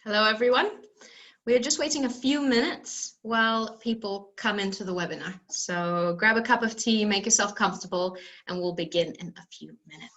Hello, everyone. We are just waiting a few minutes while people come into the webinar. So grab a cup of tea, make yourself comfortable, and we'll begin in a few minutes.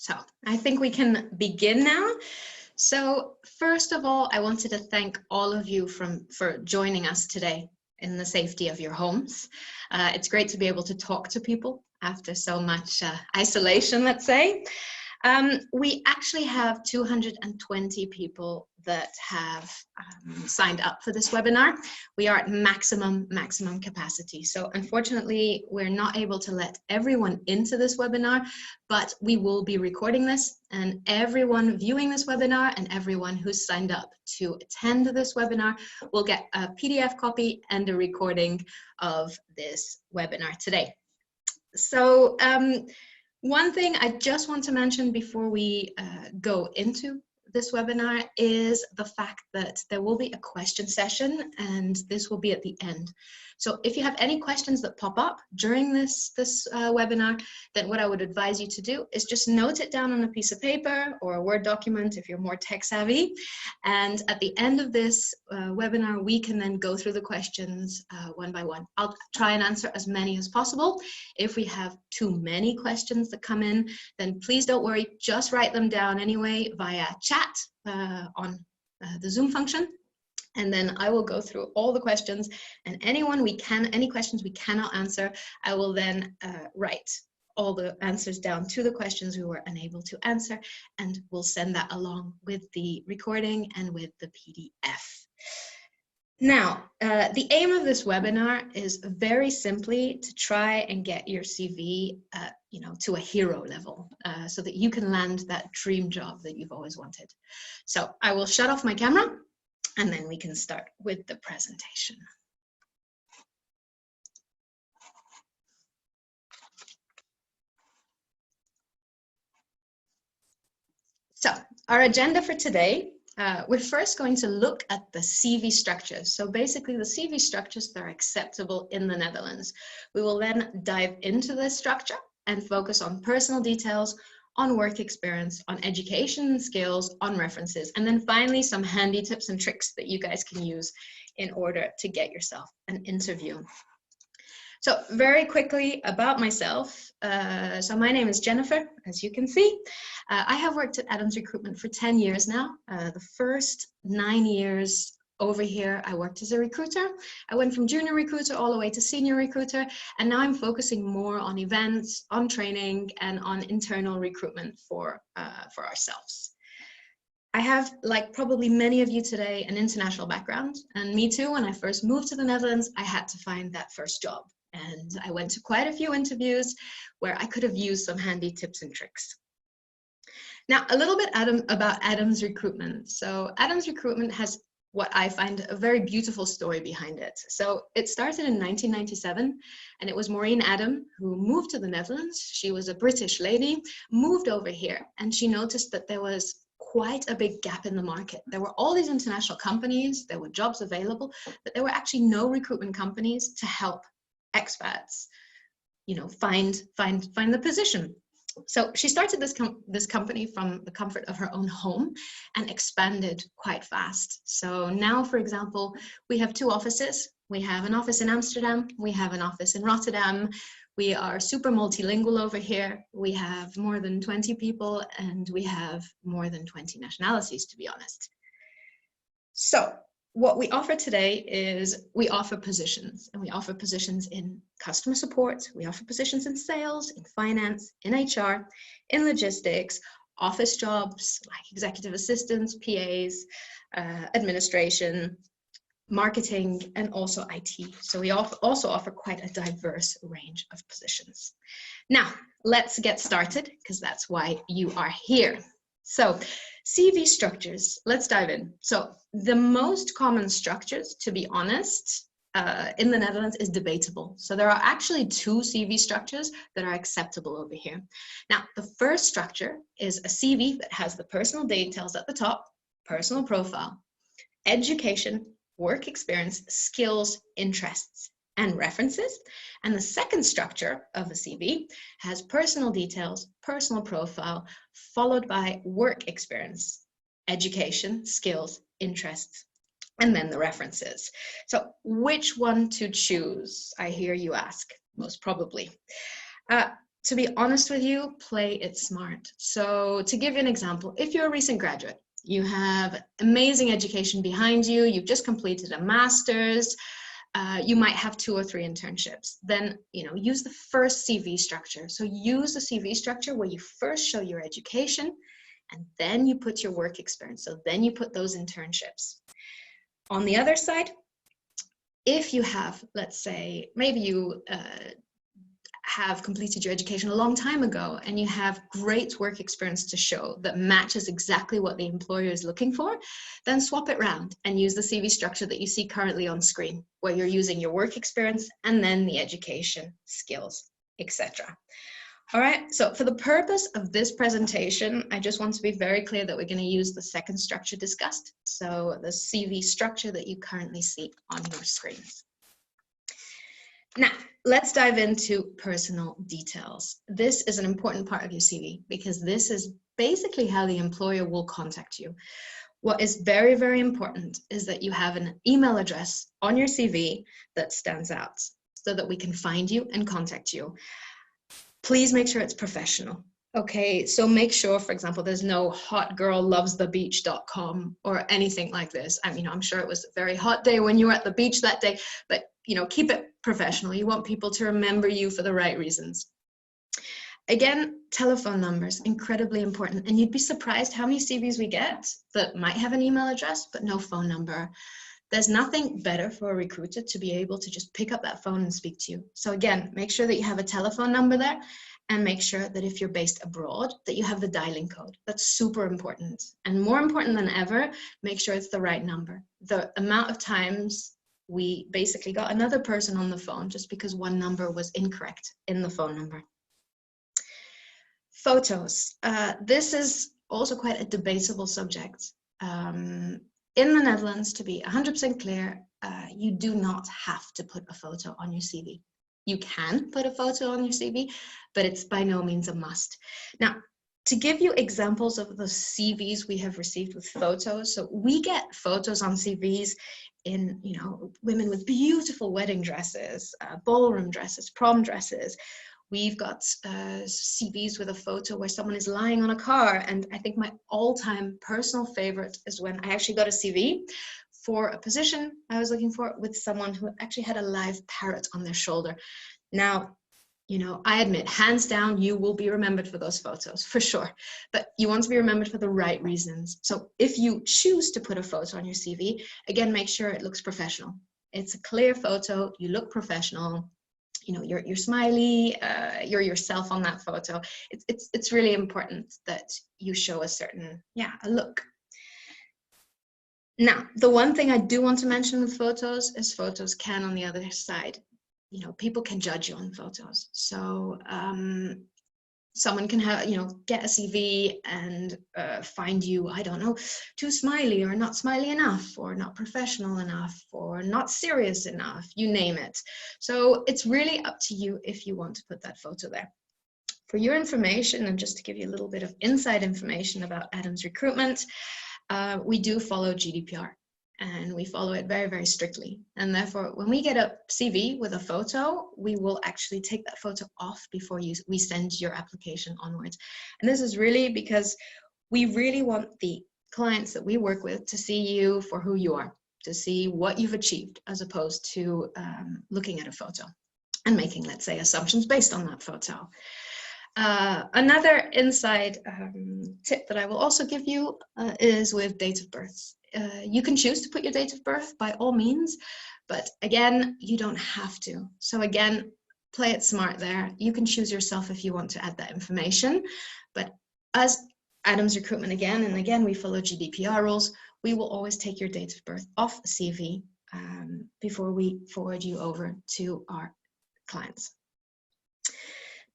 So I think we can begin now. So first of all, I wanted to thank all of you for joining us today in the safety of your homes. It's great to be able to talk to people after so much isolation, let's say. We actually have 220 people that have signed up for this webinar. We are at maximum capacity. So unfortunately, we're not able to let everyone into this webinar, but we will be recording this, and everyone viewing this webinar and everyone who's signed up to attend this webinar will get a PDF copy and a recording of this webinar today. So one thing I just want to mention before we go into this webinar is the fact that there will be a question session, and this will be at the end. So if you have any questions that pop up during this webinar, then what I would advise you to do is just note it down on a piece of paper or a Word document if you're more tech savvy. And at the end of this webinar, we can then go through the questions one by one. I'll try and answer as many as possible. If we have too many questions that come in, then please don't worry, just write them down anyway via chat on the Zoom function. And then I will go through all the questions, and any questions we cannot answer, I will then write all the answers down to the questions we were unable to answer, and we'll send that along with the recording and with the PDF. Now, the aim of this webinar is very simply to try and get your CV, to a hero level, so that you can land that dream job that you've always wanted. So I will shut off my camera, and then we can start with the presentation. So our agenda for today, we're first going to look at the CV structures. So basically the CV structures that are acceptable in the Netherlands. We will then dive into this structure and focus on personal details, on work experience, on education skills, on references, and then finally some handy tips and tricks that you guys can use in order to get yourself an interview. So very quickly about myself. So my name is Jennifer, as you can see. I have worked at Adams Recruitment for 10 years now. The first 9 years over here, I worked as a recruiter. I went from junior recruiter all the way to senior recruiter, and now I'm focusing more on events, on training, and on internal recruitment for ourselves. I have, like probably many of you today, an international background, and me too. When I first moved to the Netherlands, I had to find that first job, and I went to quite a few interviews where I could have used some handy tips and tricks. Now, a little bit about Adams Recruitment. So Adams Recruitment has what I find a very beautiful story behind it. So it started in 1997, and it was Maureen Adam who moved to the Netherlands. She was a British lady, moved over here, and she noticed that there was quite a big gap in the market. There were all these international companies, there were jobs available, but there were actually no recruitment companies to help expats, find the position. So she started this company from the comfort of her own home and expanded quite fast. So now, for example, we have 2 offices. We have an office in Amsterdam, we have an office in Rotterdam. We are super multilingual over here. We have more than 20 people, and we have more than 20 nationalities, to be honest. So what we offer today is we offer positions, and we offer positions in customer support, we offer positions in sales, in finance, in HR, in logistics, office jobs like executive assistants, PAs, administration, marketing, and also IT. So we also offer quite a diverse range of positions. Now, let's get started, because that's why you are here. So CV structures, let's dive in. So the most common structures, to be honest, in the Netherlands is debatable. So there are actually two CV structures that are acceptable over here. Now, the first structure is a CV that has the personal details at the top, personal profile, education, work experience, skills, interests, and references. And the second structure of a CV has personal details, personal profile, followed by work experience, education, skills, interests, and then the references. So which one to choose, I hear you ask, most probably. To be honest with you, play it smart. So to give you an example, if you're a recent graduate, you have amazing education behind you, you've just completed a master's, you might have 2 or 3 internships. Then, use the first CV structure. So use the CV structure where you first show your education and then you put your work experience. So then you put those internships. On the other side, if you have, let's say, maybe you have completed your education a long time ago and you have great work experience to show that matches exactly what the employer is looking for, then swap it around and use the CV structure that you see currently on screen, where you're using your work experience and then the education, skills, etc. All right, so for the purpose of this presentation, I just want to be very clear that we're going to use the second structure discussed, so the CV structure that you currently see on your screens. Now, let's dive into personal details. This is an important part of your CV because this is basically how the employer will contact you. What is very, very important is that you have an email address on your CV that stands out so that we can find you and contact you. Please make sure it's professional. Okay, so make sure, for example, there's no hotgirllovesthebeach.com or anything like this. I mean, I'm sure it was a very hot day when you were at the beach that day, but keep it professional. You want people to remember you for the right reasons. Again, telephone numbers, incredibly important. And you'd be surprised how many CVs we get that might have an email address, but no phone number. There's nothing better for a recruiter to be able to just pick up that phone and speak to you. So again, make sure that you have a telephone number there and make sure that if you're based abroad, that you have the dialing code. That's super important. And more important than ever, make sure it's the right number. The amount of times we basically got another person on the phone just because one number was incorrect in the phone number. Photos. This is also quite a debatable subject. In the Netherlands, to be 100% clear, you do not have to put a photo on your CV. You can put a photo on your CV, but it's by no means a must. Now, to give you examples of the CVs we have received with photos, so we get photos on CVs in, women with beautiful wedding dresses, ballroom dresses, prom dresses. We've got CVs with a photo where someone is lying on a car. And I think my all-time personal favorite is when I actually got a CV for a position I was looking for with someone who actually had a live parrot on their shoulder. Now, I admit, hands down, you will be remembered for those photos, for sure. But you want to be remembered for the right reasons. So if you choose to put a photo on your CV, again, make sure it looks professional. It's a clear photo, you look professional, you're smiley, you're yourself on that photo. It's really important that you show a certain, a look. Now, the one thing I do want to mention with photos is photos can, on the other side, people can judge you on photos. So someone can have, get a CV and find you, I don't know, too smiley or not smiley enough or not professional enough or not serious enough, you name it. So it's really up to you if you want to put that photo there. For your information, and just to give you a little bit of inside information about Adams Recruitment, we do follow GDPR. And we follow it very, very strictly. And therefore, when we get a CV with a photo, we will actually take that photo off before we send your application onwards. And this is really because we really want the clients that we work with to see you for who you are, to see what you've achieved, as opposed to looking at a photo and making, let's say, assumptions based on that photo. Another inside tip that I will also give you is with date of birth. You can choose to put your date of birth by all means, but again, you don't have to. So again, play it smart there. You can choose yourself if you want to add that information, but as Adams Recruitment again, and again, we follow GDPR rules. We will always take your date of birth off the CV before we forward you over to our clients.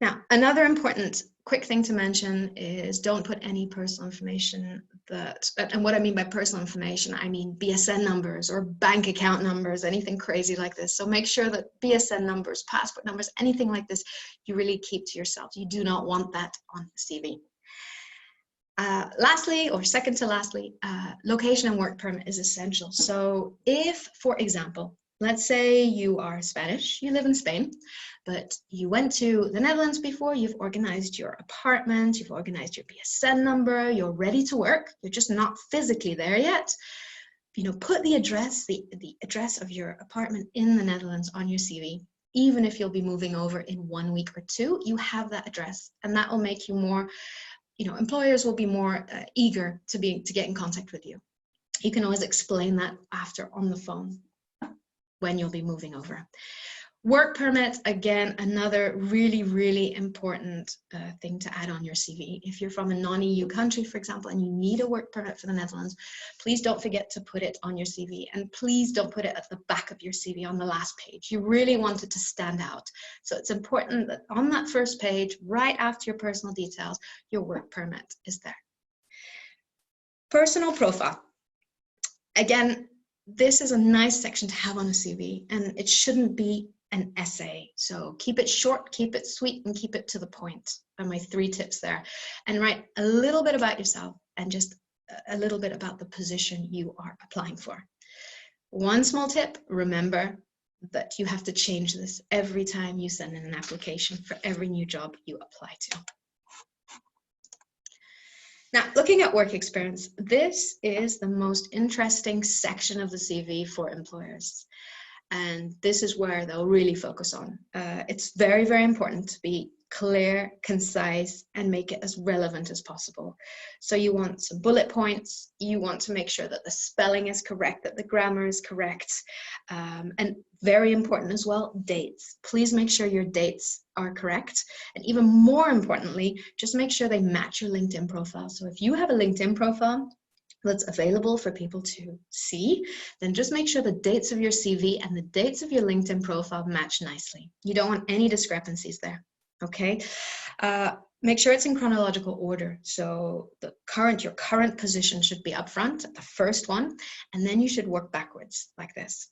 Now, another important quick thing to mention is don't put any personal information and what I mean by personal information, I mean BSN numbers or bank account numbers, anything crazy like this. So make sure that BSN numbers, passport numbers, anything like this, you really keep to yourself. You do not want that on the CV. Lastly, or second to lastly, location and work permit is essential. So if, for example, let's say you are Spanish, you live in Spain, but you went to the Netherlands before, you've organized your apartment, you've organized your BSN number, you're ready to work, you're just not physically there yet. You know, put the address, the address of your apartment in the Netherlands on your CV. Even if you'll be moving over in 1 week or 2, you have that address, and that will make you more, you know, employers will be more eager to get in contact with you. You can always explain that after on the phone when you'll be moving over. Work permit, again, another really, really important thing to add on your CV. If you're from a non-EU country, for example, and you need a work permit for the Netherlands, please don't forget to put it on your CV, and please don't put it at the back of your CV on the last page. You really want it to stand out. So it's important that on that first page, right after your personal details, your work permit is there. Personal profile. Again, this is a nice section to have on a CV, and it shouldn't be an essay. So keep it short, keep it sweet, and keep it to the point are my 3 tips there. And write a little bit about yourself and just a little bit about the position you are applying for. One small tip, remember that you have to change this every time you send in an application for every new job you apply to. Now, looking at work experience, this is the most interesting section of the CV for employers. And this is where they'll really focus on. It's very, very important to be clear, concise, and make it as relevant as possible. So you want some bullet points. You want to make sure that the spelling is correct, that the grammar is correct. And very important as well, dates. Please make sure your dates are correct. And even more importantly, just make sure they match your LinkedIn profile. So if you have a LinkedIn profile that's available for people to see, then just make sure the dates of your CV and the dates of your LinkedIn profile match nicely. You don't want any discrepancies there, okay? Make sure it's in chronological order. So your current position should be up front, the first one, and then you should work backwards like this.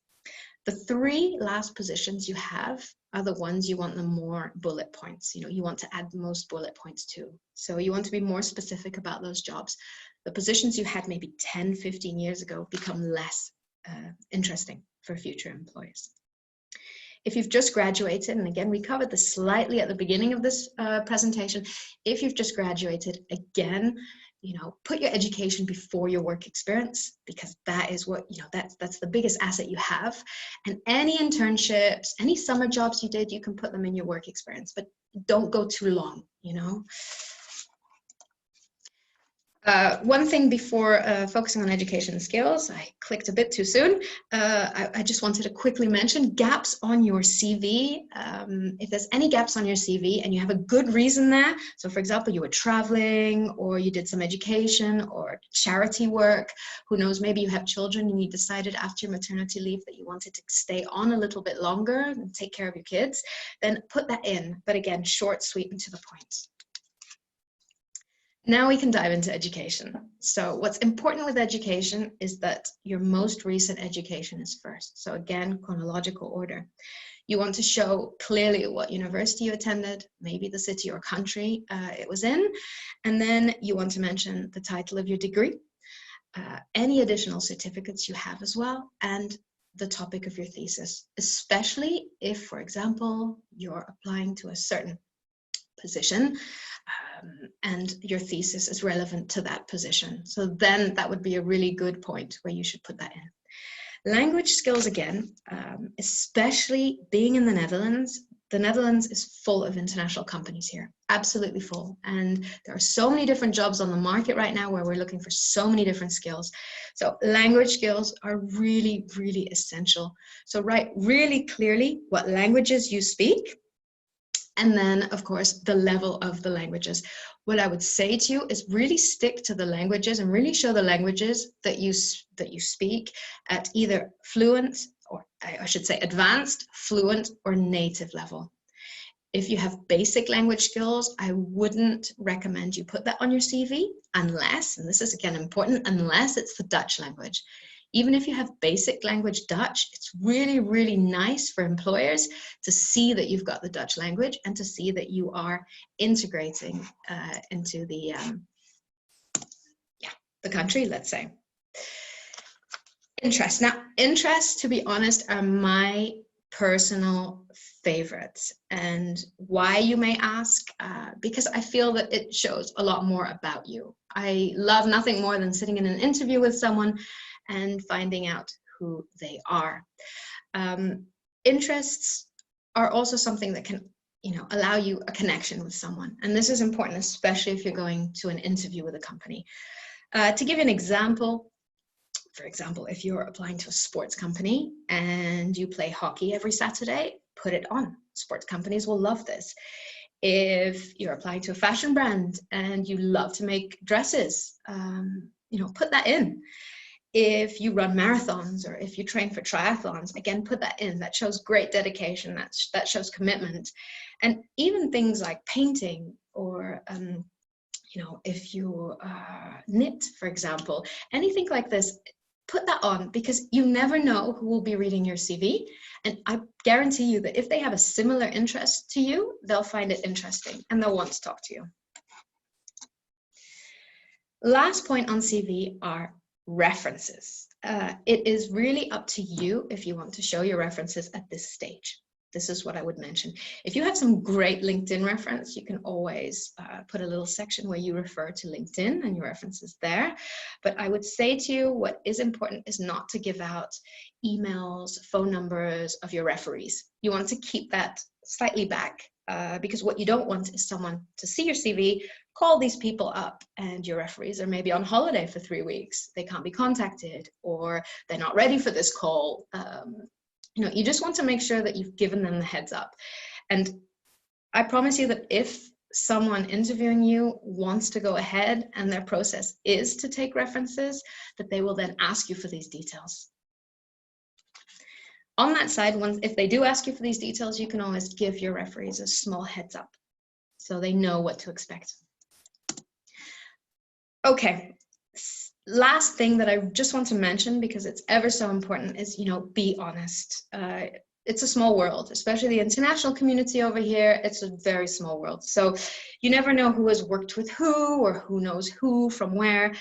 The 3 last positions you have are the ones you want the more bullet points. You know, you want to add the most bullet points to. So you want to be more specific about those jobs. The positions you had maybe 10, 15 years ago become less interesting for future employees. If you've just graduated, and again, we covered this slightly at the beginning of this presentation, if you've just graduated, again, you know, put your education before your work experience, because that is what, you know, that's the biggest asset you have. And any internships, any summer jobs you did, you can put them in your work experience, but don't go too long, you know. One thing before focusing on education and skills, I clicked a bit too soon. I just wanted to quickly mention gaps on your CV. If there's any gaps on your CV and you have a good reason there, so for example, you were traveling or you did some education or charity work, who knows, maybe you have children and you decided after your maternity leave that you wanted to stay on a little bit longer and take care of your kids, then put that in. But again, short, sweet, and to the point. Now we can dive into education. So what's important with education is that your most recent education is first. So again, chronological order. You want to show clearly what university you attended, maybe the city or country it was in, and then you want to mention the title of your degree, any additional certificates you have as well, and the topic of your thesis, especially if, for example, you're applying to a certain position and your thesis is relevant to that position. So then that would be a really good point where you should put that in. Language skills again, especially being in the Netherlands. The Netherlands is full of international companies here, absolutely full. And there are so many different jobs on the market right now where we're looking for so many different skills. So language skills are really, really essential. So write really clearly what languages you speak, And then, of course, the level of the languages. What I would say to you is really stick to the languages and really show the languages that you speak at either fluent, or I should say advanced, fluent, or native level. If you have basic language skills, I wouldn't recommend you put that on your CV unless, and this is again important, unless it's the Dutch language. Even if you have basic language Dutch, it's really, really nice for employers to see that you've got the Dutch language and to see that you are integrating into the country, let's say. Interests. Now, interests, to be honest, are my personal favorites. And why, you may ask? Because I feel that it shows a lot more about you. I love nothing more than sitting in an interview with someone and finding out who they are. Interests are also something that can, allow you a connection with someone. And this is important, especially if you're going to an interview with a company. To give you an example, for example, if you're applying to a sports company and you play hockey every Saturday, put it on. Sports companies will love this. If you're applying to a fashion brand and you love to make dresses, put that in. If you run marathons or if you train for triathlons, again, put that in. That shows great dedication. That shows commitment. And even things like painting or, if you knit, for example, anything like this, put that on, because you never know who will be reading your CV. And I guarantee you that if they have a similar interest to you, they'll find it interesting and they'll want to talk to you. Last point on CV are references. It is really up to you if you want to show your references at this stage. This is what I would mention. If you have some great LinkedIn reference, you can always put a little section where you refer to LinkedIn and your references there. But I would say to you, what is important is not to give out emails, phone numbers of your referees. You want to keep that slightly back because what you don't want is someone to see your CV, call these people up, and your referees are maybe on holiday for 3 weeks. They can't be contacted, or they're not ready for this call. You just want to make sure that you've given them the heads up. And I promise you that if someone interviewing you wants to go ahead and their process is to take references, that they will then ask you for these details. On that side, if they do ask you for these details, you can always give your referees a small heads up so they know what to expect. Okay. Last thing that I just want to mention, because it's ever so important, is, be honest. It's a small world, especially the international community over here. It's a very small world. So you never know who has worked with who or who knows who from where.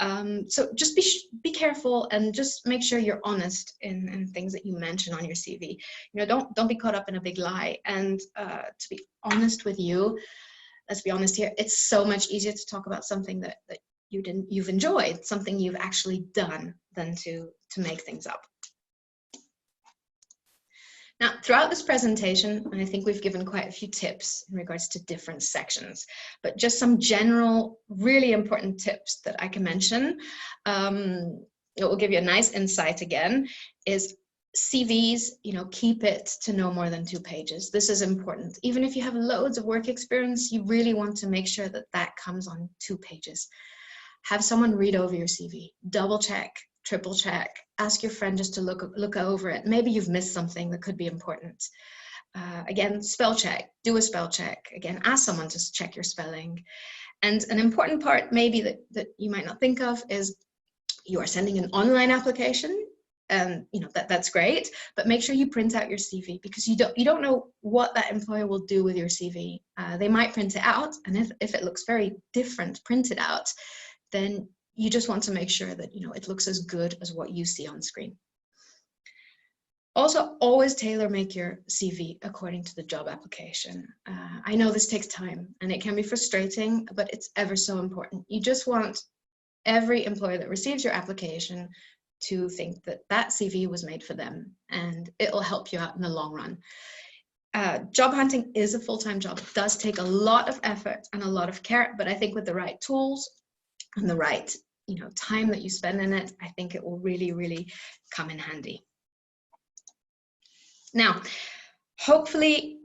So just be careful and just make sure you're honest in things that you mention on your CV. Don't be caught up in a big lie. And to be honest with you, let's be honest here, it's so much easier to talk about something that you've enjoyed, something you've actually done, than to make things up. Now, throughout this presentation, I think we've given quite a few tips in regards to different sections, but just some general, really important tips that I can mention. It will give you a nice insight again, is CVs, keep it to no more than 2 pages. This is important. Even if you have loads of work experience, you really want to make sure that that comes on 2 pages. Have someone read over your CV, double check, triple check, ask your friend just to look over it. Maybe you've missed something that could be important. Again, spell check, do a spell check. Again, ask someone to check your spelling. And an important part maybe that you might not think of is you are sending an online application. And that's great, but make sure you print out your CV, because you don't know what that employer will do with your CV. They might print it out, and if it looks very different printed out, then you just want to make sure that it looks as good as what you see on screen. Also, always tailor make your CV according to the job application. I know this takes time and it can be frustrating, but it's ever so important. You just want every employer that receives your application to think that that CV was made for them, and it'll help you out in the long run. Job hunting is a full-time job. It does take a lot of effort and a lot of care, but I think with the right tools and the right time that you spend in it, I think it will really, really come in handy. Now, hopefully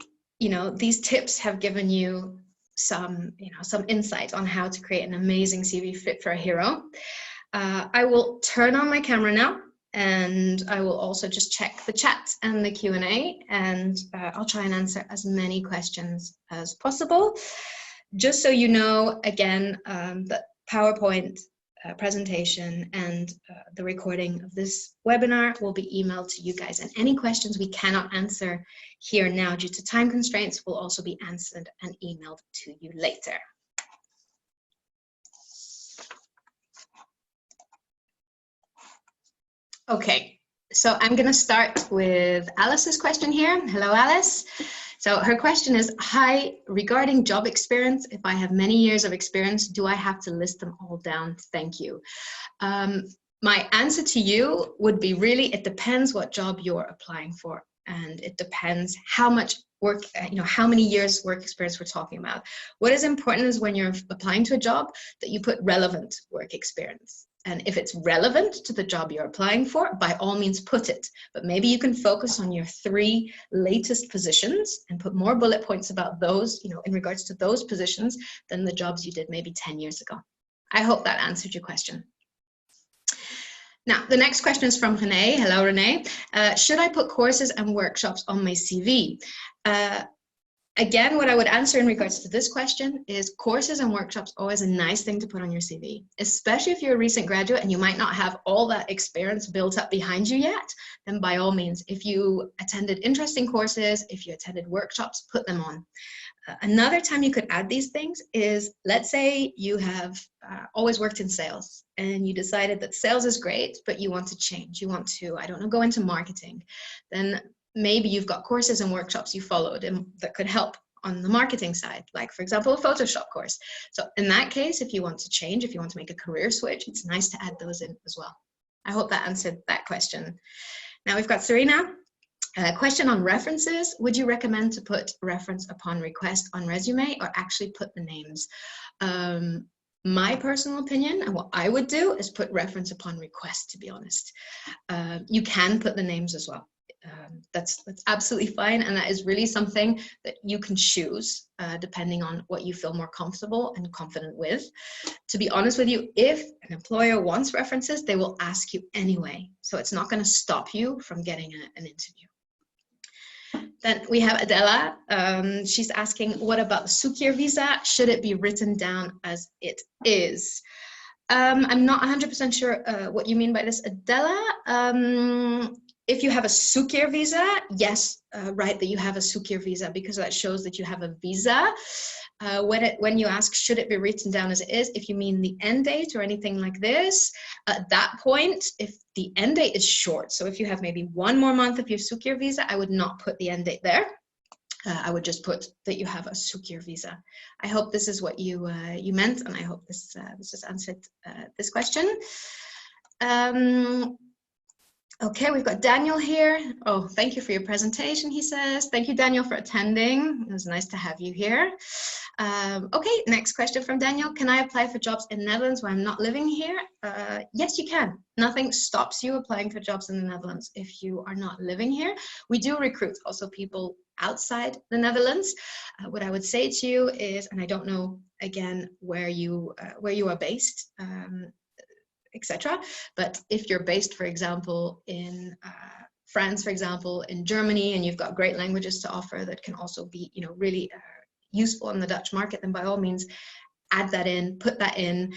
you know, these tips have given you some insight on how to create an amazing CV fit for a hero. I will turn on my camera now, and I will also just check the chat and the Q&A, and I'll try and answer as many questions as possible. Just so you know, again, that PowerPoint presentation and the recording of this webinar will be emailed to you guys, and any questions we cannot answer here now due to time constraints will also be answered and emailed to you later. Okay, so I'm going to start with Alice's question here. Hello, Alice. So her question is, hi, regarding job experience, if I have many years of experience, do I have to list them all down? Thank you. My answer to you would be really, it depends what job you're applying for. And it depends how much work, how many years work experience we're talking about. What is important is when you're applying to a job that you put relevant work experience. And if it's relevant to the job you're applying for, by all means put it. But maybe you can focus on your 3 latest positions and put more bullet points about those, in regards to those positions than the jobs you did maybe 10 years ago. I hope that answered your question. Now, the next question is from Renee. Hello, Renee. Should I put courses and workshops on my CV? Again, what I would answer in regards to this question is courses and workshops always a nice thing to put on your CV, especially if you're a recent graduate and you might not have all that experience built up behind you yet. Then by all means, if you attended interesting courses, if you attended workshops, put them on. Another time you could add these things is, let's say you have always worked in sales and you decided that sales is great, but you want to change. You want to, I don't know, go into marketing. Then maybe you've got courses and workshops you followed and that could help on the marketing side, like for example, a Photoshop course. So in that case, if you want to change, if you want to make a career switch, it's nice to add those in as well. I hope that answered that question. Now we've got Serena. Question on references. Would you recommend to put reference upon request on resume or actually put the names? My personal opinion and what I would do is put reference upon request, to be honest. You can put the names as well. That's absolutely fine, and that is really something that you can choose depending on what you feel more comfortable and confident with. To be honest with you, if an employer wants references, they will ask you anyway, so it's not going to stop you from getting an interview. Then we have Adela. She's asking, what about the Sukir visa? Should it be written down as it is? I'm not 100% sure what you mean by this, Adela. If you have a Sukir visa, yes, write that you have a Sukir visa, because that shows that you have a visa. When you ask, should it be written down as it is, if you mean the end date or anything like this, at that point, if the end date is short, so if you have maybe 1 more month of your Sukir visa, I would not put the end date there. I would just put that you have a Sukir visa. I hope this is what you meant, and I hope this has answered this question. Okay, we've got Daniel here. Oh, thank you for your presentation, he says. Thank you, Daniel, for attending. It was nice to have you here. Okay, next question from Daniel. Can I apply for jobs in Netherlands when I'm not living here? Yes, you can. Nothing stops you applying for jobs in the Netherlands if you are not living here. We do recruit also people outside the Netherlands. What I would say to you is, and I don't know, again, where you are based, etc. But if you're based, for example, in France, for example, in Germany, and you've got great languages to offer that can also be, really useful in the Dutch market, then by all means, add that in, put that in.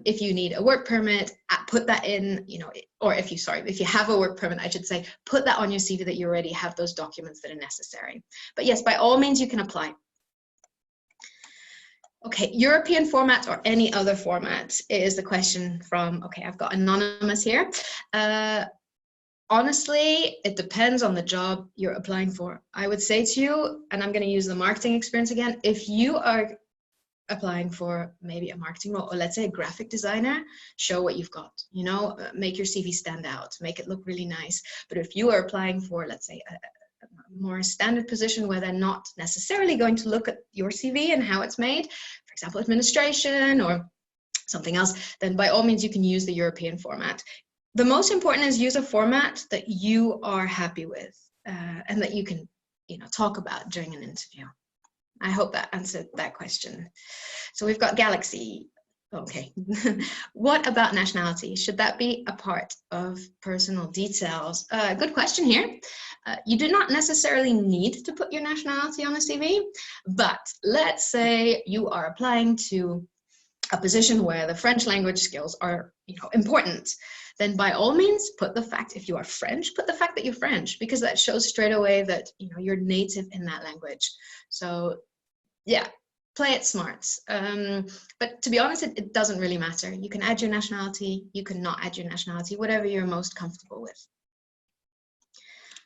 If you need a work permit, put that in, or if you have a work permit, I should say, put that on your CV that you already have those documents that are necessary. But yes, by all means, you can apply. Okay, European format or any other format is the question from, okay, I've got Anonymous here. Honestly, it depends on the job you're applying for. I would say to you, and I'm going to use the marketing experience again, if you are applying for maybe a marketing role, or let's say a graphic designer, show what you've got, make your CV stand out, make it look really nice. But if you are applying for, let's say, a more standard position where they're not necessarily going to look at your CV and how it's made, for example, administration or something else, then by all means you can use the European format. The most important is use a format that you are happy with and that you can talk about during an interview? I hope that answered that question. So we've got Galaxy. Okay. What about nationality? Should that be a part of personal details? Good question here. You do not necessarily need to put your nationality on a CV, but let's say you are applying to a position where the French language skills are important, then by all means put the fact, if you are French, put the fact that you're French, because that shows straight away that you're native in that language. So yeah, play it smart. But to be honest, it doesn't really matter. You can add your nationality, you can not add your nationality, whatever you're most comfortable with.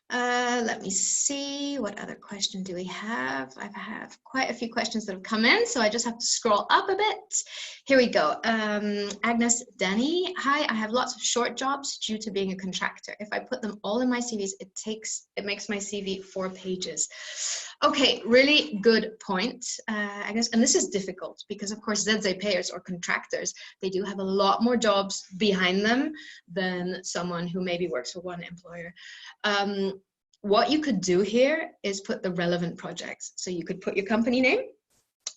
Let me see, what other question do we have? I have quite a few questions that have come in, so I just have to scroll up a bit. Here we go. Agnes Denny, hi, I have lots of short jobs due to being a contractor. If I put them all in my CVs, it makes my CV 4 pages. Okay, really good point, Agnes, and this is difficult because of course ZZ payers or contractors, they do have a lot more jobs behind them than someone who maybe works for one employer. What you could do here is put the relevant projects. So you could put your company name,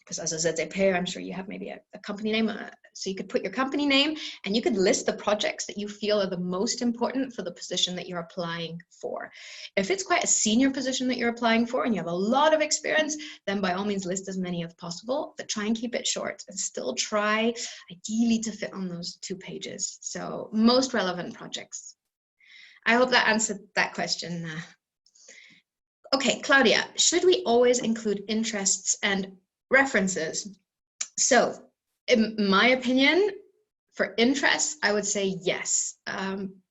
because as a ZZ payer, I'm sure you have maybe a company name. So you could put your company name and you could list the projects that you feel are the most important for the position that you're applying for. If it's quite a senior position that you're applying for and you have a lot of experience, then by all means list as many as possible, but try and keep it short and still try ideally to fit on those 2 pages. So most relevant projects. I hope that answered that question. Okay, Claudia, should we always include interests and references? So, in my opinion, for interests, I would say yes.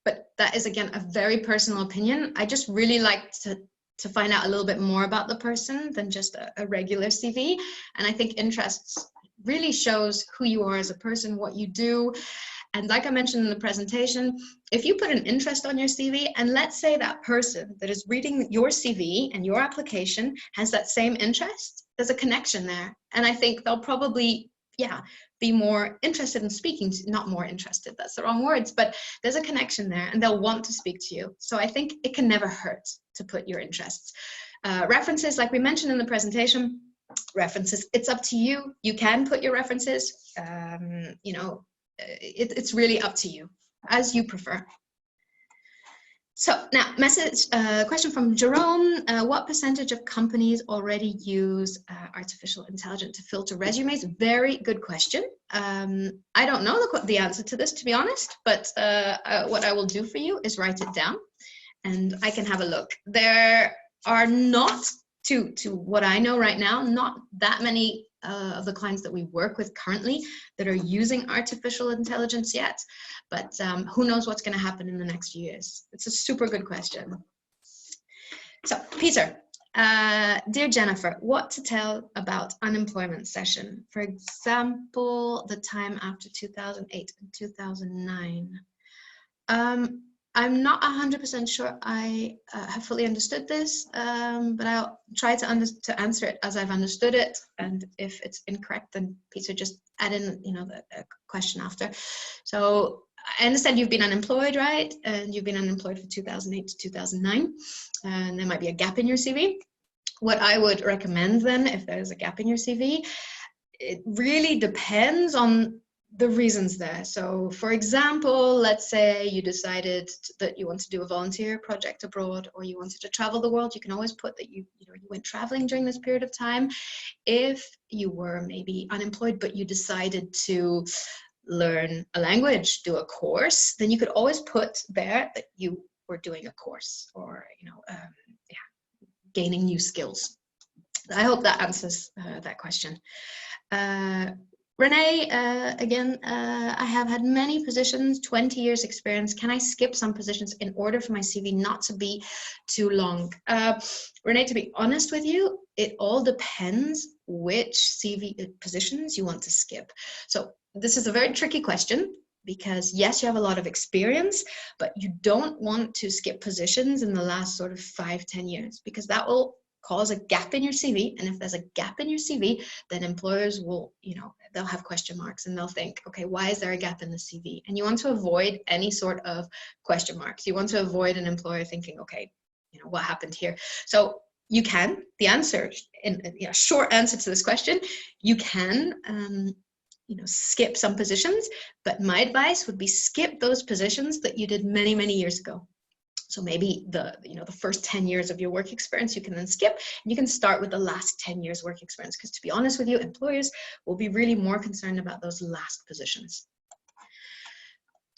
But that is, again, a very personal opinion. I just really like to find out a little bit more about the person than just a regular CV. And I think interests really shows who you are as a person, what you do. And like I mentioned in the presentation, if you put an interest on your CV, and let's say that person that is reading your CV and your application has that same interest, there's a connection there. And I think they'll probably, be more interested in speaking to, not more interested, that's the wrong words, but there's a connection there and they'll want to speak to you. So I think it can never hurt to put your interests. References, like we mentioned in the presentation, references, it's up to you. You can put your references, it's really up to you, as you prefer. So now, question from Jerome. What percentage of companies already use artificial intelligence to filter resumes? Very good question. I don't know the answer to this, to be honest, but what I will do for you is write it down and I can have a look. There are not, to what I know right now, not that many of the clients that we work with currently that are using artificial intelligence yet, but who knows what's going to happen in the next few years. It's a super good question. So Peter, dear Jennifer, what to tell about unemployment session? For example, the time after 2008 and 2009. I'm not 100% sure I have fully understood this, but I'll try to answer it as I've understood it. And if it's incorrect, then Peter, just add in, the question after. So I understand you've been unemployed, right? And you've been unemployed from 2008 to 2009, and there might be a gap in your CV. What I would recommend then, if there's a gap in your CV, it really depends on the reasons there. So for example, let's say you decided that you want to do a volunteer project abroad, or you wanted to travel the world. You can always put that you went traveling during this period of time. If you were maybe unemployed, but you decided to learn a language, do a course, then you could always put there that you were doing a course, or gaining new skills. I hope that answers that question. Renee, again, I have had many positions, 20 years experience. Can I skip some positions in order for my CV not to be too long? Renee, to be honest with you, it all depends which CV positions you want to skip. So this is a very tricky question, because yes, you have a lot of experience, but you don't want to skip positions in the last sort of 5-10 years, because that will cause a gap in your CV. And if there's a gap in your CV, then employers will, they'll have question marks and they'll think, okay, why is there a gap in the CV? And you want to avoid any sort of question marks. You want to avoid an employer thinking, okay, what happened here? So you can, the answer, in a short answer to this question, you can skip some positions, but my advice would be skip those positions that you did many, many years ago. So maybe the first 10 years of your work experience you can then skip, and you can start with the last 10 years work experience, because to be honest with you, employers will be really more concerned about those last positions.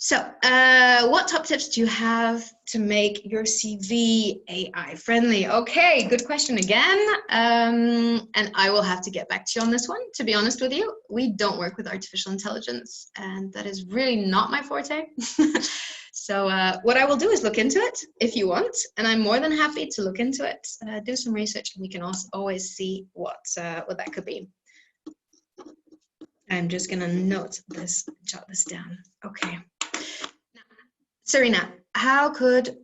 So what top tips do you have to make your CV AI friendly? Okay, good question again. And I will have to get back to you on this one. To be honest with you, we don't work with artificial intelligence, and that is really not my forte. So what I will do is look into it if you want, and I'm more than happy to look into it, do some research, and we can also always see what that could be. I'm just gonna jot this down. Okay. Now, Serena, how could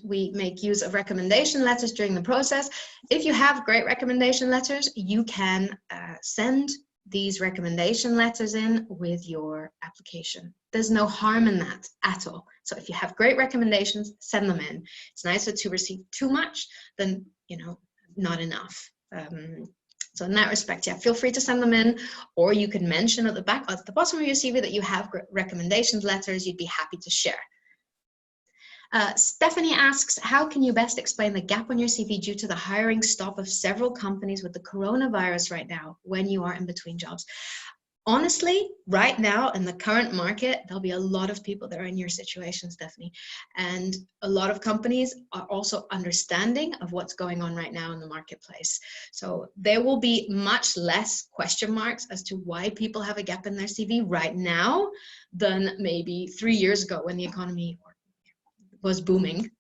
we make use of recommendation letters during the process? If you have great recommendation letters, you can send these recommendation letters in with your application. There's no harm in that at all. So if you have great recommendations, send them in. It's nicer to receive too much than, not enough. So in that respect, yeah, feel free to send them in, or you can mention at the bottom of your CV that you have recommendations letters you'd be happy to share. Stephanie asks, how can you best explain the gap on your CV due to the hiring stop of several companies with the coronavirus right now when you are in between jobs? Honestly, right now in the current market, there'll be a lot of people that are in your situation, Stephanie. And a lot of companies are also understanding of what's going on right now in the marketplace. So there will be much less question marks as to why people have a gap in their CV right now than maybe 3 years ago when the economy was booming.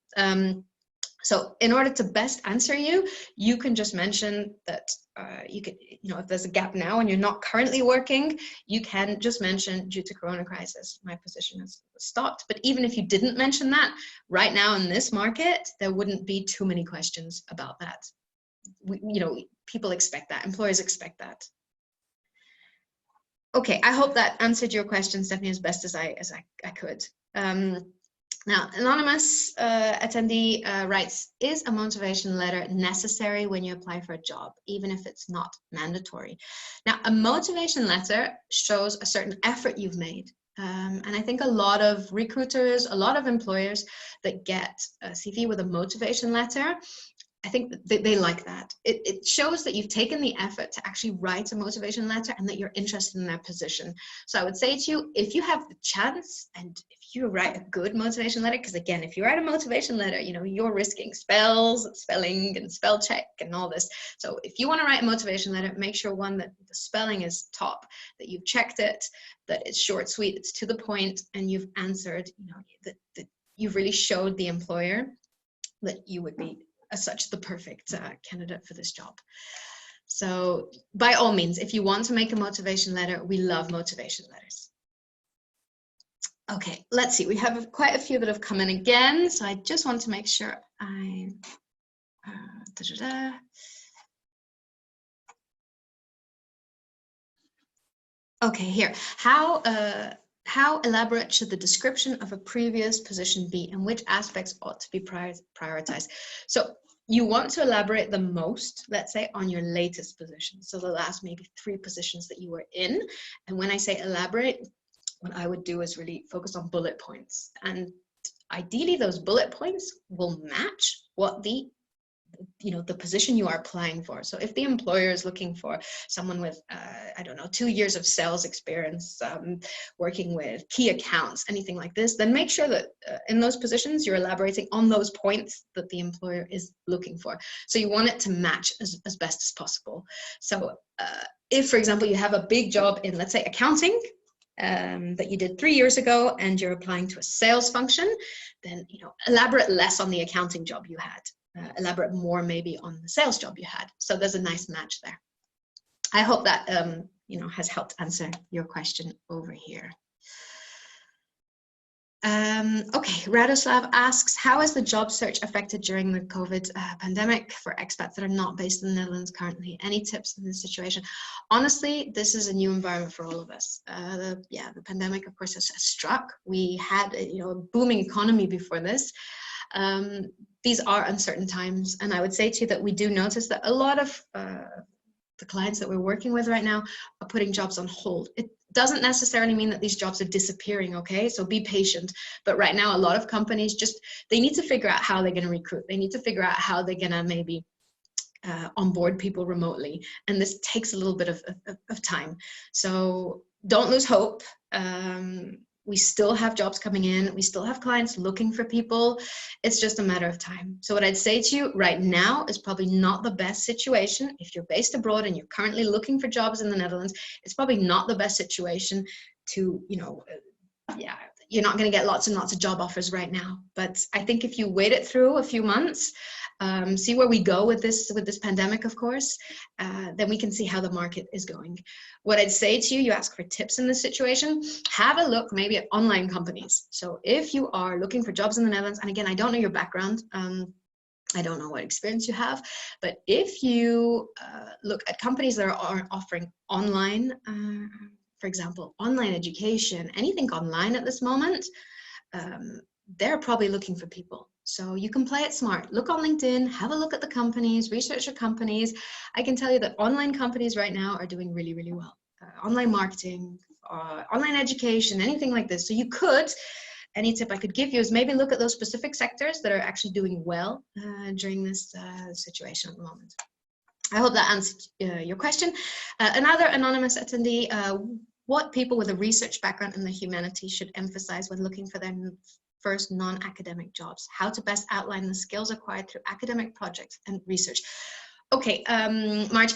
So in order to best answer you, you can just mention that you could, if there's a gap now and you're not currently working, you can just mention due to corona crisis, my position has stopped. But even if you didn't mention that, right now in this market, there wouldn't be too many questions about that. People expect that, employers expect that. Okay, I hope that answered your question, Stephanie, as best as I could. Now, anonymous attendee writes, is a motivation letter necessary when you apply for a job, even if it's not mandatory? Now, a motivation letter shows a certain effort you've made. And I think a lot of recruiters, a lot of employers that get a CV with a motivation letter, I think they like that. It shows that you've taken the effort to actually write a motivation letter and that you're interested in their position. So I would say to you, if you have the chance and if you write a good motivation letter, because again, if you write a motivation letter, you're risking spelling and spell check and all this. So if you want to write a motivation letter, make sure one that the spelling is top, that you've checked it, that it's short, sweet, it's to the point, and you've answered, that you've really showed the employer that you would be as such the perfect candidate for this job. So by all means, if you want to make a motivation letter, we love motivation letters. Okay, let's see. We have quite a few that have come in again. So I just want to make sure I... Okay, here. How elaborate should the description of a previous position be, and which aspects ought to be prioritized? So you want to elaborate the most, let's say, on your latest position. So the last maybe 3 positions that you were in. And when I say elaborate, what I would do is really focus on bullet points. And ideally, those bullet points will match what the position you are applying for. So if the employer is looking for someone with, 2 years of sales experience, working with key accounts, anything like this, then make sure that in those positions, you're elaborating on those points that the employer is looking for. So you want it to match as best as possible. So if, for example, you have a big job in, let's say, accounting, that you did 3 years ago and you're applying to a sales function, then elaborate less on the accounting job you had. Elaborate more maybe on the sales job you had. So there's a nice match there. I hope that has helped answer your question over here. Okay, Radoslav asks, how is the job search affected during the COVID pandemic for expats that are not based in the Netherlands currently? Any tips in this situation? Honestly, this is a new environment for all of us. The pandemic, of course, has struck. We had a booming economy before this. These are uncertain times, and I would say to you that we do notice that a lot of the clients that we're working with right now are putting jobs on hold. It doesn't necessarily mean that these jobs are disappearing, okay? So be patient. But right now, a lot of companies they need to figure out how they're going to recruit. They need to figure out how they're going to maybe onboard people remotely. And this takes a little bit of time. So don't lose hope. We still have jobs coming in. We still have clients looking for people. It's just a matter of time. So what I'd say to you right now is probably not the best situation. If you're based abroad and you're currently looking for jobs in the Netherlands, it's probably not the best situation to, you're not going to get lots and lots of job offers right now. But I think if you wait it through a few months, see where we go with this pandemic, of course, then we can see how the market is going. What I'd say to you, you ask for tips in this situation, have a look maybe at online companies. So if you are looking for jobs in the Netherlands, and again, I don't know your background, I don't know what experience you have, but if you look at companies that are offering online, for example, online education, anything online at this moment, they're probably looking for people. So you can play it smart. Look on LinkedIn, have a look at the companies, research the companies. I can tell you that online companies right now are doing really, really well. Online marketing, online education, anything like this. So you could, any tip I could give you is maybe look at those specific sectors that are actually doing well during this situation at the moment. I hope that answered your question. Another anonymous attendee, what people with a research background in the humanities should emphasize when looking for their first non-academic jobs? How to best outline the skills acquired through academic projects and research? Okay, Marge,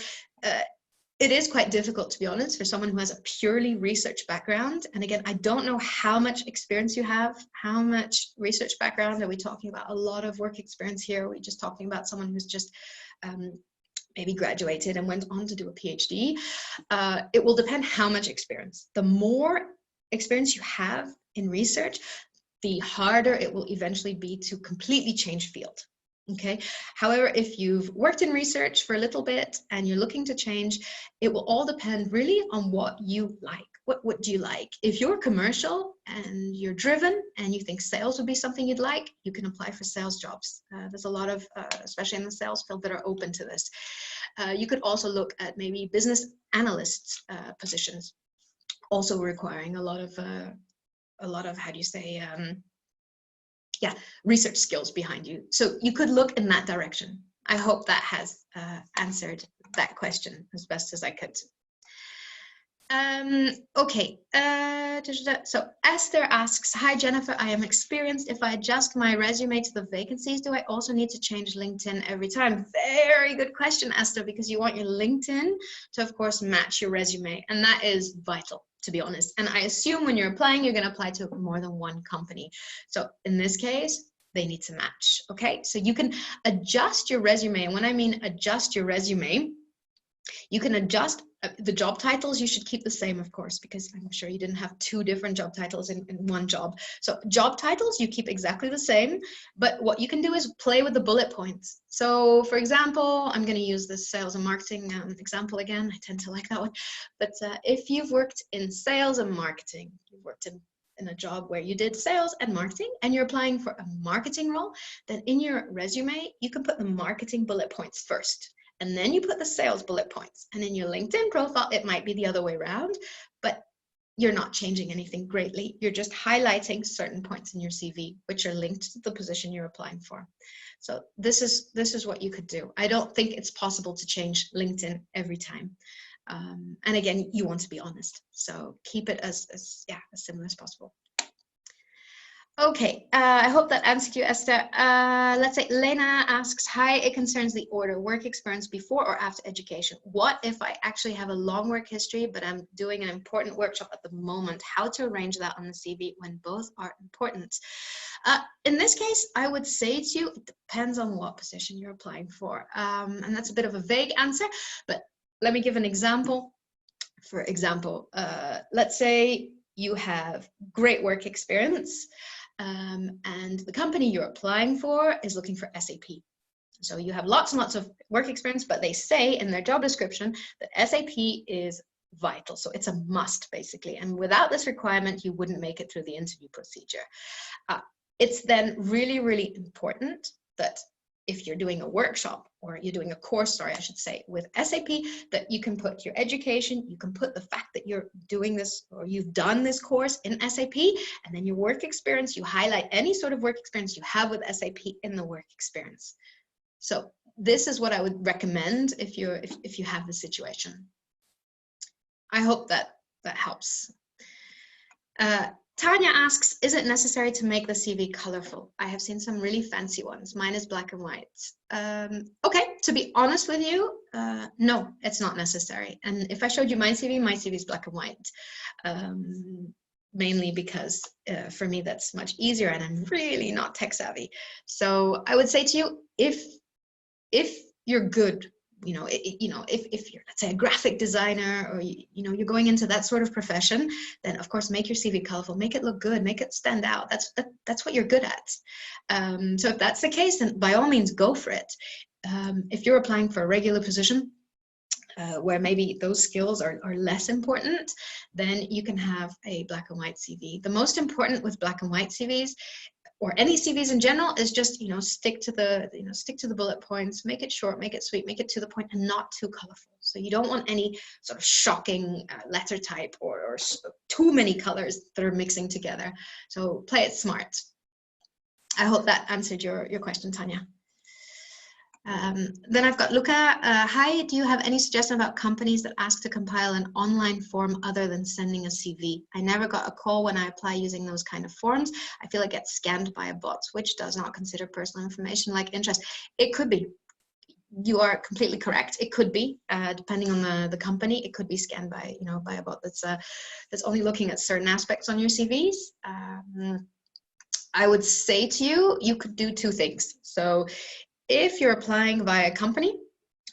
it is quite difficult, to be honest, for someone who has a purely research background. And again, I don't know how much experience you have, how much research background. Are we talking about a lot of work experience here? Are we just talking about someone who's just maybe graduated and went on to do a PhD? It will depend how much experience. The more experience you have in research, the harder it will eventually be to completely change field. Okay. However, if you've worked in research for a little bit and you're looking to change, it will all depend really on what you like. What do you like? If you're commercial and you're driven and you think sales would be something you'd like, you can apply for sales jobs. There's a lot of, especially in the sales field, that are open to this. You could also look at maybe business analysts positions, also requiring a lot of, how do you say, research skills behind you. So you could look in that direction. I hope that has answered that question as best as I could. Okay, so Esther asks, hi Jennifer, I am experienced. If I adjust my resume to the vacancies, do I also need to change LinkedIn every time? Very good question, Esther, because you want your LinkedIn to, of course, match your resume. And that is vital, to be honest. And I assume when you're applying, you're going to apply to more than one company. So in this case, they need to match. Okay, so you can adjust your resume. And when I mean adjust your resume, you can adjust the job titles. You should keep the same, of course, because I'm sure you didn't have two different job titles in one job. So job titles, you keep exactly the same, but what you can do is play with the bullet points. So for example, I'm going to use this sales and marketing example again. I tend to like that one. But if you've worked in sales and marketing, you've worked in a job where you did sales and marketing and you're applying for a marketing role, then in your resume, you can put the marketing bullet points first. And then you put the sales bullet points. And in your LinkedIn profile, it might be the other way around, but you're not changing anything greatly. You're just highlighting certain points in your CV, which are linked to the position you're applying for. So this is what you could do. I don't think it's possible to change LinkedIn every time. And again, you want to be honest. So keep it as similar as possible. Okay, I hope that answered you, Esther. Let's say Lena asks, hi, it concerns the order, work experience before or after education. What if I actually have a long work history, but I'm doing an important workshop at the moment? How to arrange that on the CV when both are important? In this case, I would say to you, it depends on what position you're applying for. And that's a bit of a vague answer, but let me give an example. For example, let's say you have great work experience, and the company you're applying for is looking for SAP. So you have lots and lots of work experience, but they say in their job description that SAP is vital. So it's a must, basically. And without this requirement, you wouldn't make it through the interview procedure. it's then really, really important that if you're doing a workshop or you're doing a course, sorry, I should say, with SAP, that you can put your education, you can put the fact that you're doing this or you've done this course in SAP, and then your work experience, you highlight any sort of work experience you have with SAP in the work experience. So this is what I would recommend if you have the situation. I hope that helps. Tanya asks, is it necessary to make the CV colorful? I have seen some really fancy ones. Mine is black and white. Okay, to be honest with you, no, it's not necessary. And if I showed you my CV is black and white. Mainly because for me that's much easier, and I'm really not tech savvy. So I would say to you, if you're good, if you're, let's say, a graphic designer, or you're going into that sort of profession, then of course make your CV colorful, make it look good, make it stand out. That's what you're good at. So if that's the case, then by all means go for it. If you're applying for a regular position where maybe those skills are less important, then you can have a black and white CV. The most important with black and white CVs, or any CVs in general, is just stick to the bullet points, make it short, make it sweet, make it to the point, and not too colorful. So you don't want any sort of shocking letter type or too many colors that are mixing together. So play it smart. I hope that answered your question, Tanya. Then I've got Luca. Hi, do you have any suggestion about companies that ask to compile an online form other than sending a CV? I never got a call when I apply using those kind of forms. I feel it gets scanned by a bot, which does not consider personal information like interest. It could be. You are completely correct. It could be, depending on the company. It could be scanned by by a bot that's only looking at certain aspects on your CVs. I would say to you, you could do two things. So if you're applying via a company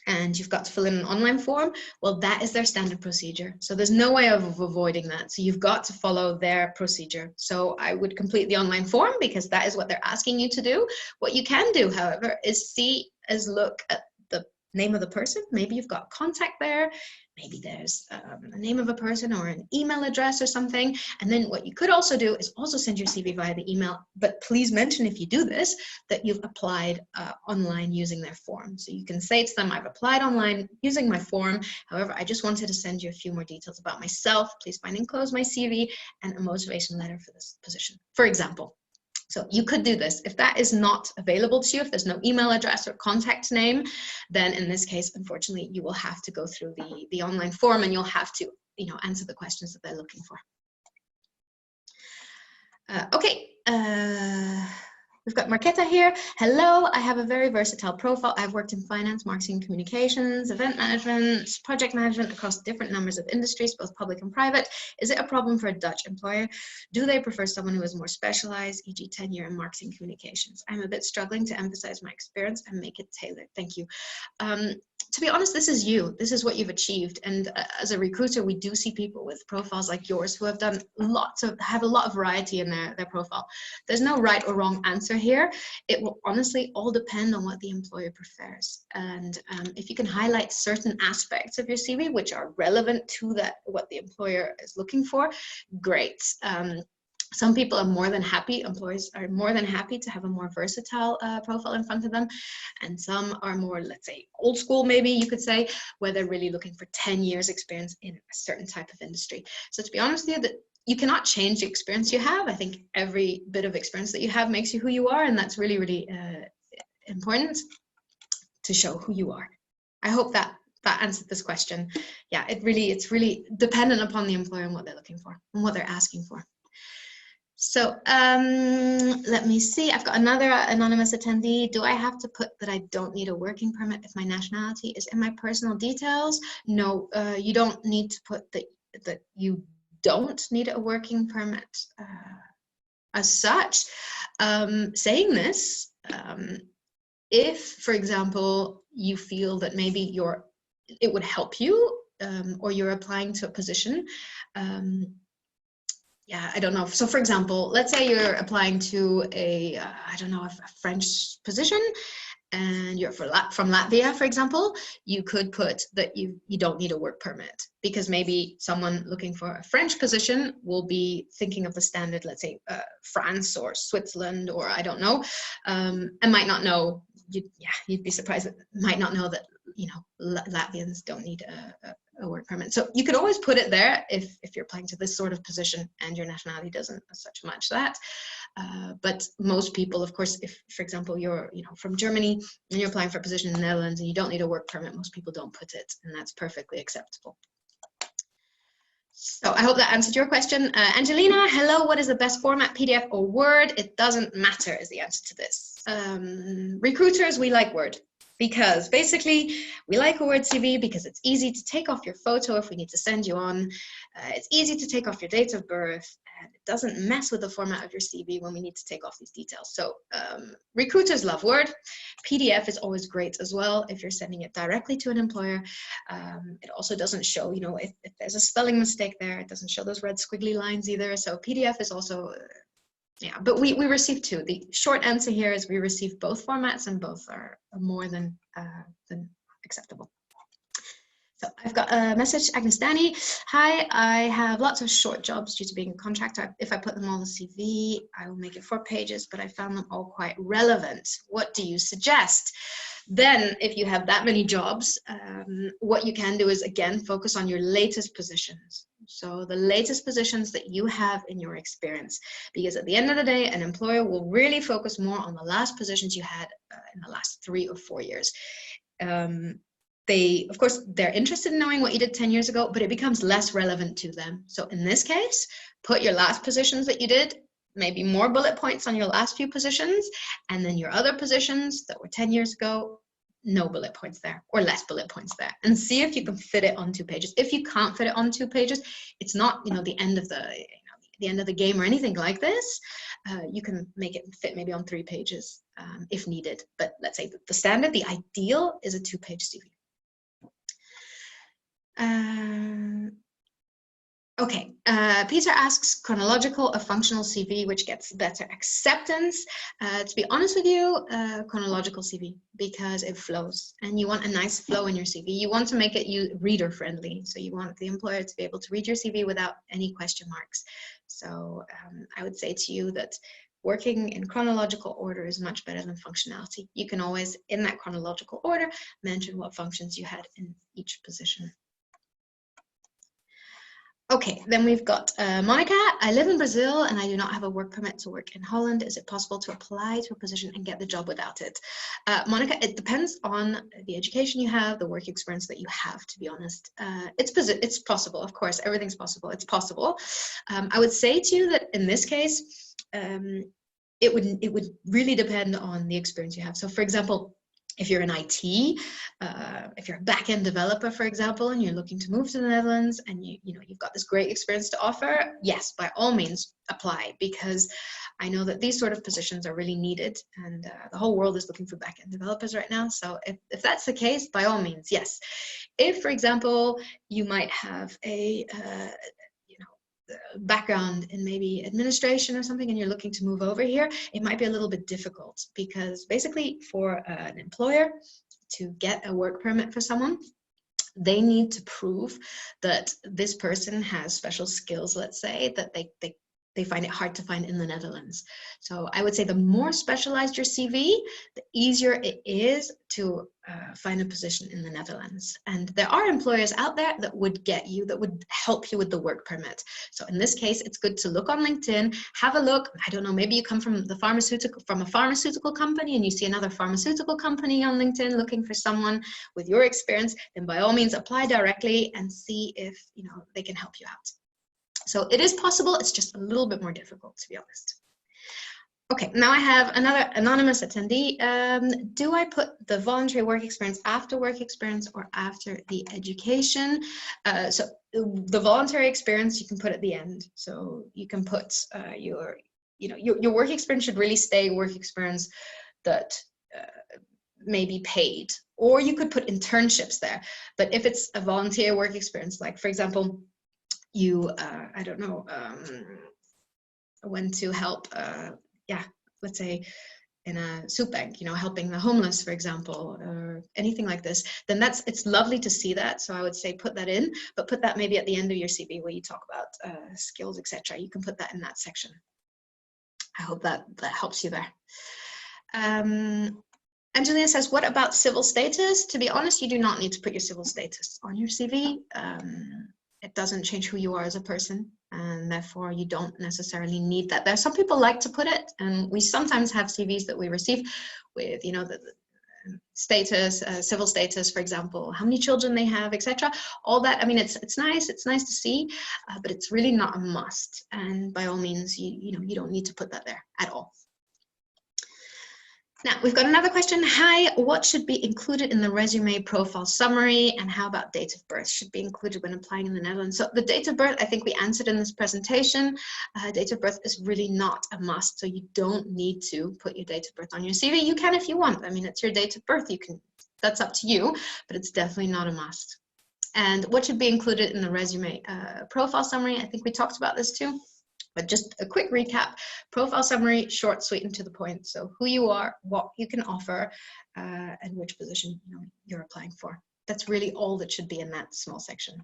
and you've got to fill in an online form, well, that is their standard procedure. So there's no way of avoiding that. So you've got to follow their procedure. So I would complete the online form because that is what they're asking you to do. What you can do, however, is look at the name of the person. Maybe you've got contact there. Maybe there's a name of a person or an email address or something. And then what you could also do is also send your CV via the email. But please mention, if you do this, that you've applied online using their form. So you can say to them, I've applied online using my form. However, I just wanted to send you a few more details about myself. Please find enclosed my CV and a motivation letter for this position, for example. So you could do this. If that is not available to you, if there's no email address or contact name, then in this case, unfortunately, you will have to go through the online form, and you'll have to answer the questions that they're looking for. Okay. We've got Marketa here. Hello, I have a very versatile profile. I've worked in finance, marketing, communications, event management, project management across different numbers of industries, both public and private. Is it a problem for a Dutch employer? Do they prefer someone who is more specialized, e.g. tenure in marketing communications? I'm a bit struggling to emphasize my experience and make it tailored. Thank you. To be honest, this is you. This is what you've achieved. And as a recruiter, we do see people with profiles like yours who have done have a lot of variety in their profile. There's no right or wrong answer here. It will honestly all depend on what the employer prefers. And if you can highlight certain aspects of your CV which are relevant to what the employer is looking for, great. Some people are more than happy, employers are more than happy to have a more versatile profile in front of them. And some are more, let's say, old school, maybe you could say, where they're really looking for 10 years experience in a certain type of industry. So to be honest with you, you cannot change the experience you have. I think every bit of experience that you have makes you who you are. And that's really, really important to show who you are. I hope that answered this question. Yeah, it's really dependent upon the employer and what they're looking for and what they're asking for. So let me see. I've got another anonymous attendee. Do I have to put that I don't need a working permit if my nationality is in my personal details? No, you don't need to put that you don't need a working permit as such. Saying this, if, for example, you feel that maybe it would help you or you're applying to a position, yeah, I don't know. So for example, let's say you're applying to a French position, and you're from Latvia, for example, you could put that you don't need a work permit, because maybe someone looking for a French position will be thinking of the standard, let's say France or Switzerland, or I don't know, and might not know. You'd be surprised, might not know that Latvians don't need a work permit. So you could always put it there if you're applying to this sort of position and your nationality doesn't as such match that. But most people, of course, if, for example, you're from Germany and you're applying for a position in the Netherlands and you don't need a work permit, most people don't put it, and that's perfectly acceptable. So I hope that answered your question. Angelina, hello, what is the best format, PDF or Word? It doesn't matter is the answer to this. Recruiters, we like Word, because basically we like a Word CV because it's easy to take off your photo if we need to send you on. It's easy to take off your date of birth, and it doesn't mess with the format of your CV when we need to take off these details. So recruiters love Word. PDF is always great as well if you're sending it directly to an employer. It also doesn't show, if there's a spelling mistake there, it doesn't show those red squiggly lines either. So PDF is also, but we receive two. The short answer here is we receive both formats, and both are more than acceptable. So I've got a message, Agnes Danny. Hi, I have lots of short jobs due to being a contractor. If I put them all in the CV, I will make it 4 pages, but I found them all quite relevant. What do you suggest? Then, if you have that many jobs, what you can do is, again, focus on your latest positions. So the latest positions that you have in your experience, because at the end of the day, an employer will really focus more on the last positions you had in the last 3 or 4 years. Of course, they're interested in knowing what you did 10 years ago, but it becomes less relevant to them. So in this case, put your last positions that you did, maybe more bullet points on your last few positions, and then your other positions that were 10 years ago, no bullet points there, or less bullet points there, and see if you can fit it on 2 pages. If you can't fit it on 2 pages, it's not, the end of the end of the game or anything like this. You can make it fit maybe on 3 pages if needed. But let's say the standard, the ideal is a 2-page CV. Okay, Peter asks, chronological or functional CV, which gets better acceptance? To be honest with you, chronological CV, because it flows, and you want a nice flow in your CV. You want to make it reader friendly, so you want the employer to be able to read your CV without any question marks. So I would say to you that working in chronological order is much better than functionality. You can always, in that chronological order, mention what functions you had in each position. Okay, then we've got Monica. I live in Brazil and I do not have a work permit to work in Holland. Is it possible to apply to a position and get the job without it? Monica, it depends on the education you have, the work experience that you have, to be honest. It's possible, of course, everything's possible. It's possible. I would say to you that in this case, it would really depend on the experience you have. So for example, if you're in IT, if you're a back-end developer, for example, and you're looking to move to the Netherlands, and you've got this great experience to offer, yes, by all means apply, because I know that these sort of positions are really needed, and the whole world is looking for back-end developers right now. So if that's the case, by all means, yes. If, for example, you might have a background in maybe administration or something, and you're looking to move over here, it might be a little bit difficult, because basically for an employer to get a work permit for someone, they need to prove that this person has special skills, let's say, that they find it hard to find in the Netherlands. So I would say the more specialized your CV, the easier it is to find a position in the Netherlands. And there are employers out there that would that would help you with the work permit. So in this case, it's good to look on LinkedIn, have a look. I don't know, maybe you come from a pharmaceutical company and you see another pharmaceutical company on LinkedIn looking for someone with your experience, then by all means apply directly and see if they can help you out. So it is possible, it's just a little bit more difficult, to be honest. Okay, now I have another anonymous attendee. Do I put the voluntary work experience after work experience or after the education? So the voluntary experience you can put at the end. So you can put your work experience should really stay work experience that may be paid. Or you could put internships there. But if it's a volunteer work experience, like for example, you, I don't know, went to help, let's say in a soup bank, you know, helping the homeless, for example, or anything like this, then it's lovely to see that. So I would say put that in, but put that maybe at the end of your CV where you talk about skills, etc. You can put that in that section. I hope that helps you there. Angelina says, what about civil status? To be honest, you do not need to put your civil status on your CV. It doesn't change who you are as a person, and therefore you don't necessarily need that. There are some people like to put it, and we sometimes have CVs that we receive with, you know, the status, civil status, for example, how many children they have, etc. All that, I mean, it's nice to see, but it's really not a must. And by all means, you know, you don't need to put that there at all. Now, we've got another question. Hi, what should be included in the resume profile summary, and how about date of birth should be included when applying in the Netherlands? So the date of birth, I think we answered in this presentation. Date of birth is really not a must, so you don't need to put your date of birth on your CV. You can if you want. I mean, it's your date of birth. You can, that's up to you, but it's definitely not a must. And what should be included in the resume profile summary? I think we talked about this too. But just a quick recap, profile summary, short, sweet, and to the point. So who you are, what you can offer, and which position you're applying for. That's really all that should be in that small section.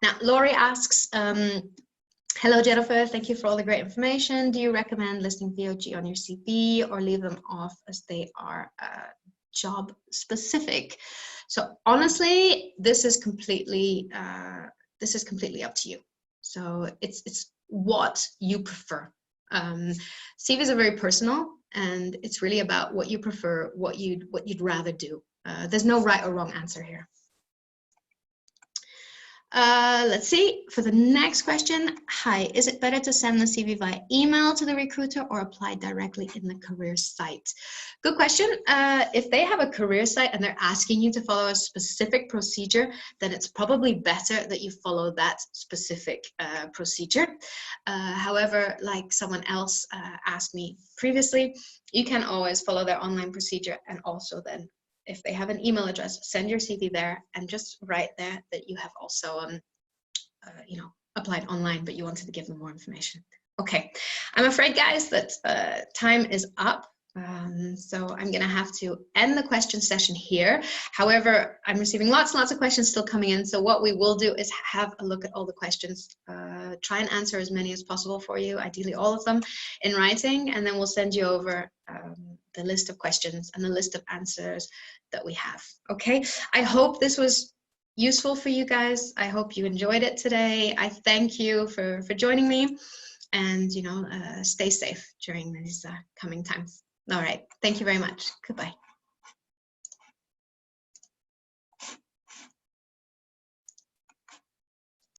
Now, Laurie asks, hello, Jennifer, thank you for all the great information. Do you recommend listing VOG on your CV or leave them off as they are job specific? So honestly, this is completely up to you. So it's what you prefer. CVs are very personal, and it's really about what you prefer, what you'd rather do. There's no right or wrong answer here. Let's see, for the next question. Hi, is it better to send the CV via email to the recruiter or apply directly in the career site? Good question. If they have a career site and they're asking you to follow a specific procedure, then it's probably better that you follow that specific procedure. However, like someone else asked me previously, you can always follow their online procedure, and also then if they have an email address, send your CV there and just write there that you have also, you know, applied online, but you wanted to give them more information. Okay, I'm afraid, guys, that time is up. So I'm going to have to end the question session here. However, I'm receiving lots and lots of questions still coming in. So what we will do is have a look at all the questions, try and answer as many as possible for you, ideally all of them in writing, and then we'll send you over the list of questions and the list of answers that we have. Okay, I hope this was useful for you guys. I hope you enjoyed it today. I thank you for joining me, and you know, stay safe during these coming times. All right, thank you very much. Goodbye.